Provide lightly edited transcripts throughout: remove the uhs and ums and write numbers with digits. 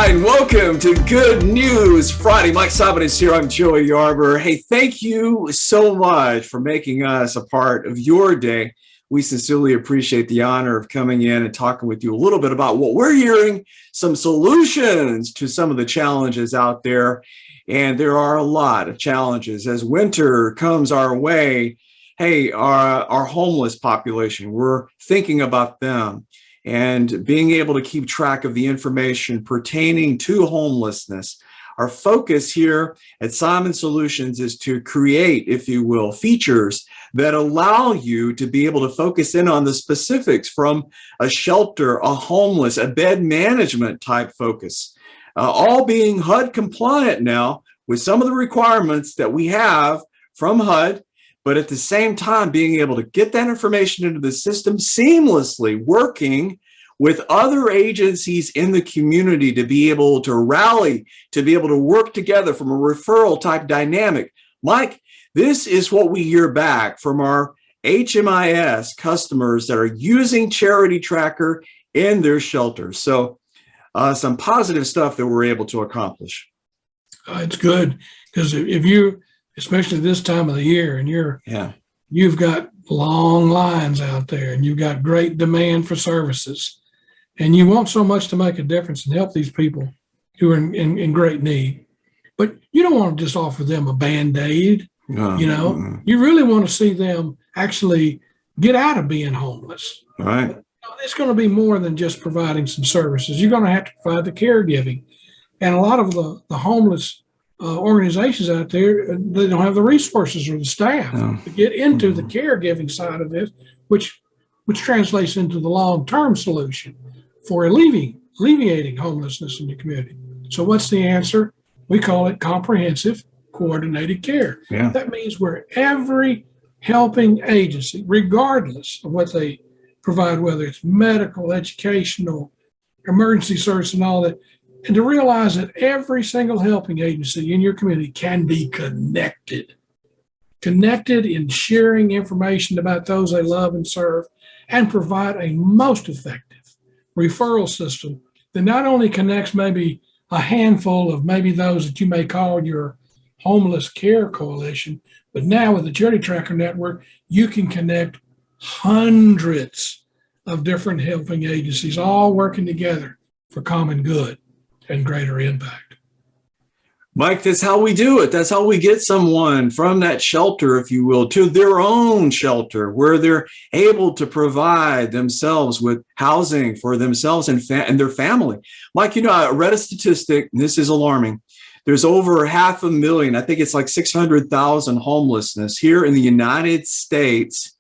right, welcome to Good News Friday. Mike Sabat is here. I'm Joey Yarber. Hey, thank you so much for making us a part of your day. We sincerely appreciate the honor of coming in and talking with you a little bit about what we're hearing, some solutions to some of the challenges out there. And there are a lot of challenges as winter comes our way. Hey, our homeless population, we're thinking about them and being able to keep track of the information pertaining to homelessness. Our focus here at Simon Solutions is to create, if you will, features that allow you to be able to focus in on the specifics from a shelter, a homeless, a bed management type focus, all being HUD compliant now with some of the requirements that we have from HUD, but at the same time being able to get that information into the system seamlessly, working with other agencies in the community to be able to rally, to be able to work together from a referral type dynamic. Mike, this is what we hear back from our HMIS customers that are using CharityTracker in their shelters. So some positive stuff that we're able to accomplish. It's good because if you, especially this time of the year, and you've got long lines out there and you've got great demand for services, and you want so much to make a difference and help these people who are in great need, but you don't want to just offer them a Band-Aid. You really want to see them actually get out of being homeless. Right. But, it's going to be more than just providing some services. You're going to have to provide the caregiving. And a lot of the homeless organizations out there, they don't have the resources or the staff to get into the caregiving side of this, which translates into the long-term solution for alleviating homelessness in the community. So what's the answer? We call it comprehensive coordinated care. Yeah. That means where every helping agency, regardless of what they provide, whether it's medical, educational, emergency service and all that, and to realize that every single helping agency in your community can be connected in sharing information about those they love and serve, and provide a most effective referral system that not only connects maybe a handful of maybe those that you may call your homeless care coalition, but now with the CharityTracker network, you can connect hundreds of different helping agencies all working together for common good and greater impact. Mike, that's how we do it. That's how we get someone from that shelter, if you will, to their own shelter where they're able to provide themselves with housing for themselves and their family. Mike, I read a statistic, and this is alarming. There's over 500,000, I think it's like 600,000 homelessness here in the United States,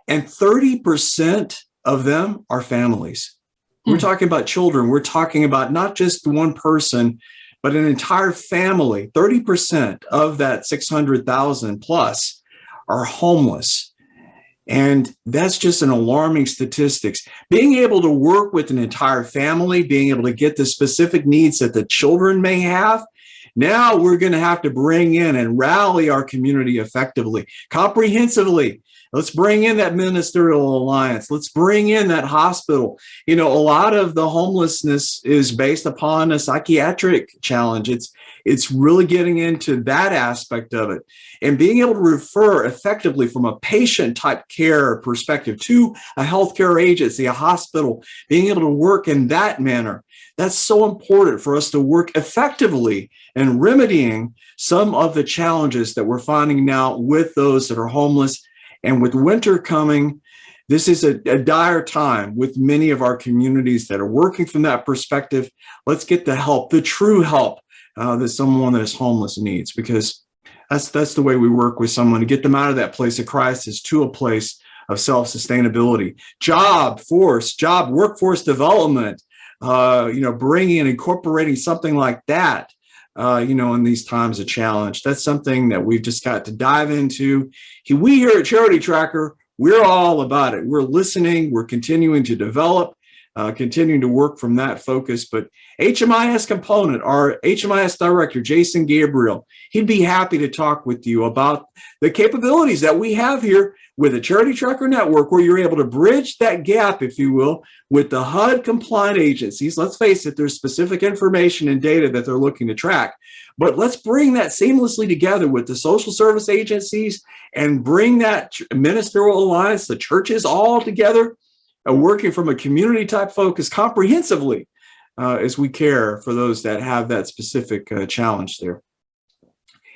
and 30% of them are families. We're talking about children. We're talking about not just one person, but an entire family. 30% of that 600,000 plus are homeless. And that's just an alarming statistics. Being able to work with an entire family, being able to get the specific needs that the children may have, now we're going to have to bring in and rally our community effectively, comprehensively. Let's bring in that ministerial alliance. Let's bring in that hospital. A lot of the homelessness is based upon a psychiatric challenge. It's really getting into that aspect of it and being able to refer effectively from a patient type care perspective to a healthcare agency, a hospital, being able to work in that manner. That's so important for us to work effectively and remedying some of the challenges that we're finding now with those that are homeless. And with winter coming, this is a dire time with many of our communities that are working from that perspective. Let's get the help, the true help that someone that is homeless needs, because that's the way we work with someone to get them out of that place of crisis to a place of self-sustainability. Workforce development, bringing and incorporating something like that. In these times of challenge. That's something that we've just got to dive into. We here at CharityTracker, we're all about it. We're listening. We're continuing to develop continuing to work from that focus. But HMIS component, our HMIS director, Jason Gabriel, he'd be happy to talk with you about the capabilities that we have here with the Charity Tracker Network, where you're able to bridge that gap, if you will, with the HUD compliant agencies. Let's face it, there's specific information and data that they're looking to track. But let's bring that seamlessly together with the social service agencies and bring that ministerial alliance, the churches all together, working from a community type focus comprehensively as we care for those that have that specific challenge there.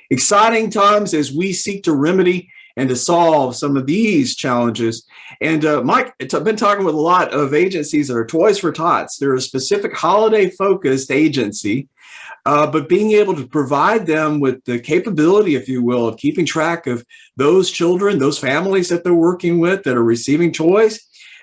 Exciting times as we seek to remedy and to solve some of these challenges. And Mike, I've been talking with a lot of agencies that are Toys for Tots. They're a specific holiday focused agency, but being able to provide them with the capability, if you will, of keeping track of those children, those families that they're working with that are receiving toys.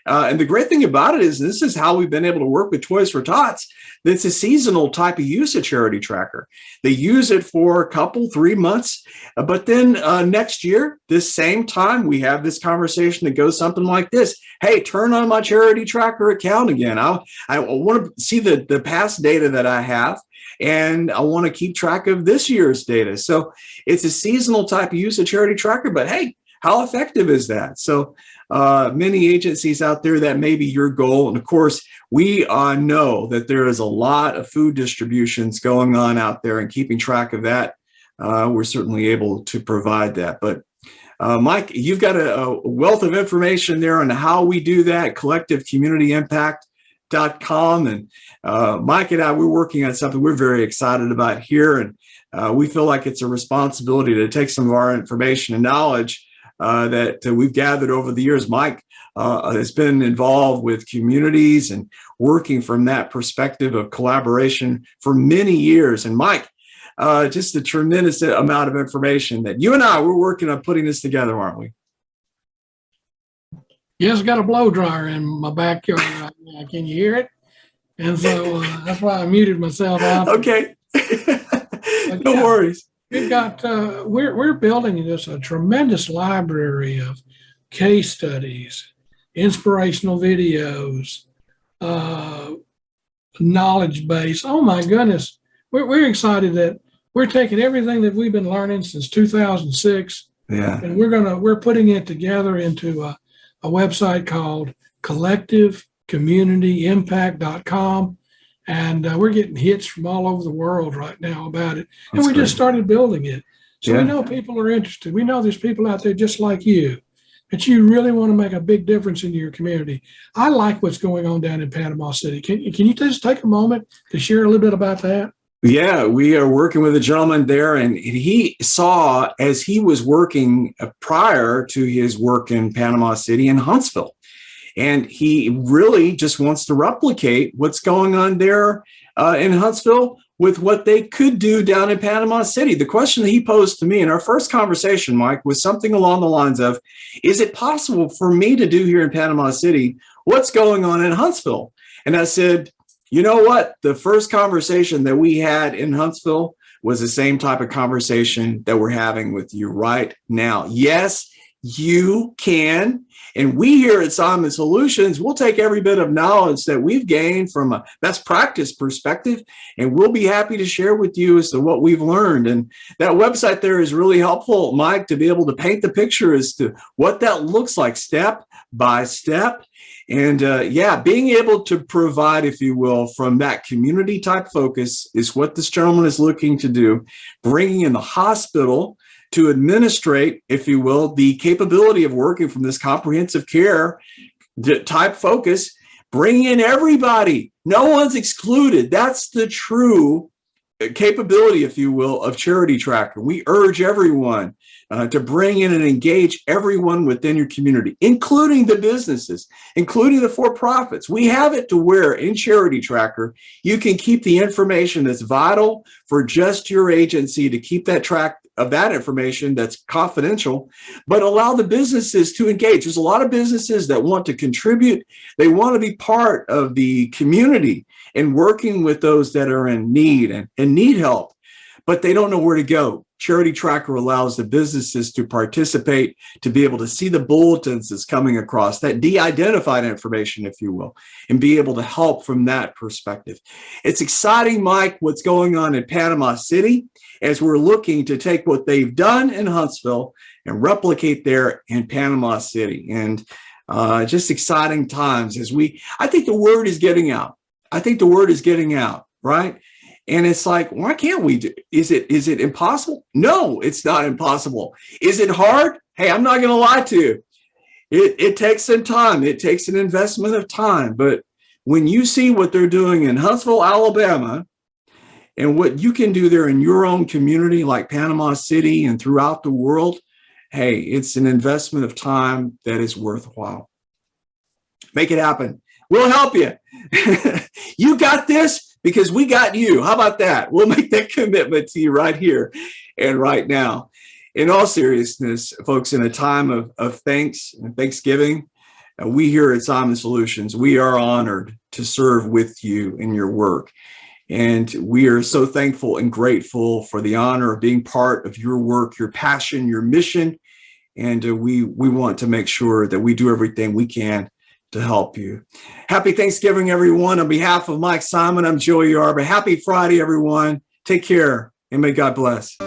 And the great thing about it is this is how we've been able to work with Toys for Tots. It's a seasonal type of use of Charity Tracker. They use it for a couple, 3 months, but then next year, this same time, we have this conversation that goes something like this. Hey, turn on my Charity Tracker account again. I want to see the past data that I have, and I want to keep track of this year's data. So it's a seasonal type of use of Charity Tracker, but hey, how effective is that? So many agencies out there, that may be your goal. And of course, we know that there is a lot of food distributions going on out there, and keeping track of that, we're certainly able to provide that. But Mike, you've got a wealth of information there on how we do that, collectivecommunityimpact.com. And Mike and I, we're working on something we're very excited about here. And we feel like it's a responsibility to take some of our information and knowledge that we've gathered over the years. Mike has been involved with communities and working from that perspective of collaboration for many years. And Mike, just a tremendous amount of information that you and I, we're working on putting this together, aren't we? Yes, I got a blow dryer in my backyard right now. Can you hear it? And so that's why I muted myself out. Okay. No worries. We've got we're building this a tremendous library of case studies, inspirational videos, knowledge base. Oh my goodness, we're excited that we're taking everything that we've been learning since 2006, and we're putting it together into a website called collectivecommunityimpact.com. And we're getting hits from all over the world right now about it. And we just started building it. So we know people are interested. We know there's people out there just like you, that you really want to make a big difference in your community. I like what's going on down in Panama City. Can you just take a moment to share a little bit about that? Yeah, we are working with a gentleman there, and he saw, as he was working prior to his work in Panama City and Huntsville, and he really just wants to replicate what's going on there in Huntsville with what they could do down in Panama City. The question that he posed to me in our first conversation, Mike, was something along the lines of, is it possible for me to do here in Panama City what's going on in Huntsville? And I said, you know what? The first conversation that we had in Huntsville was the same type of conversation that we're having with you right now. Yes, you can. And we here at Simon Solutions, we'll take every bit of knowledge that we've gained from a best practice perspective, and we'll be happy to share with you as to what we've learned. And that website there is really helpful, Mike, to be able to paint the picture as to what that looks like step by step. And being able to provide, if you will, from that community type focus is what this gentleman is looking to do, bringing in the hospital to administrate, if you will, the capability of working from this comprehensive care type focus, bringing in everybody. No one's excluded. That's the true capability, if you will, of Charity Tracker. We urge everyone to bring in and engage everyone within your community, including the businesses, including the for-profits. We have it to where in Charity Tracker, you can keep the information that's vital for just your agency, to keep that track of that information that's confidential, but allow the businesses to engage. There's a lot of businesses that want to contribute. They want to be part of the community and working with those that are in need and need help, but they don't know where to go. CharityTracker allows the businesses to participate, to be able to see the bulletins that's coming across, that de-identified information, if you will, and be able to help from that perspective. It's exciting, Mike, what's going on in Panama City as we're looking to take what they've done in Huntsville and replicate there in Panama City. And just exciting times I think the word is getting out. I think the word is getting out, right? And it's like, why can't we do? Is it impossible? No, it's not impossible. Is it hard? Hey, I'm not going to lie to you. It takes some time. It takes an investment of time. But when you see what they're doing in Huntsville, Alabama, and what you can do there in your own community, like Panama City and throughout the world, hey, it's an investment of time that is worthwhile. Make it happen. We'll help you. You got this because we got you. How about that? We'll make that commitment to you right here and right now. In all seriousness, folks, in a time of thanks and Thanksgiving, we here at Simon Solutions, we are honored to serve with you in your work. And we are so thankful and grateful for the honor of being part of your work, your passion, your mission. And we want to make sure that we do everything we can to help you. Happy Thanksgiving, everyone. On behalf of Mike Simon, I'm Joey Yarba. Happy Friday, everyone. Take care and may God bless.